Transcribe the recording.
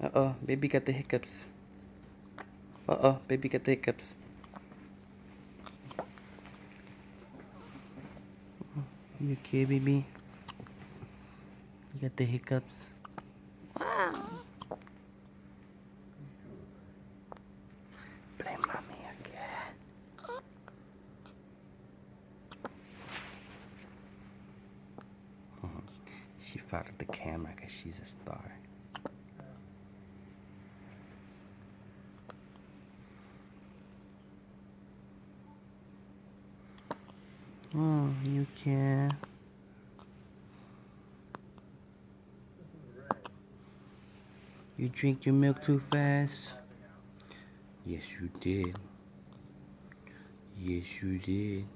Uh-oh, baby got the hiccups. Uh-oh, baby got the hiccups. You okay, baby? You got the hiccups? Wow. Play mommy again. She followed the camera because she's a star. Oh, you can. You drink your milk too fast? Yes, you did. Yes, you did.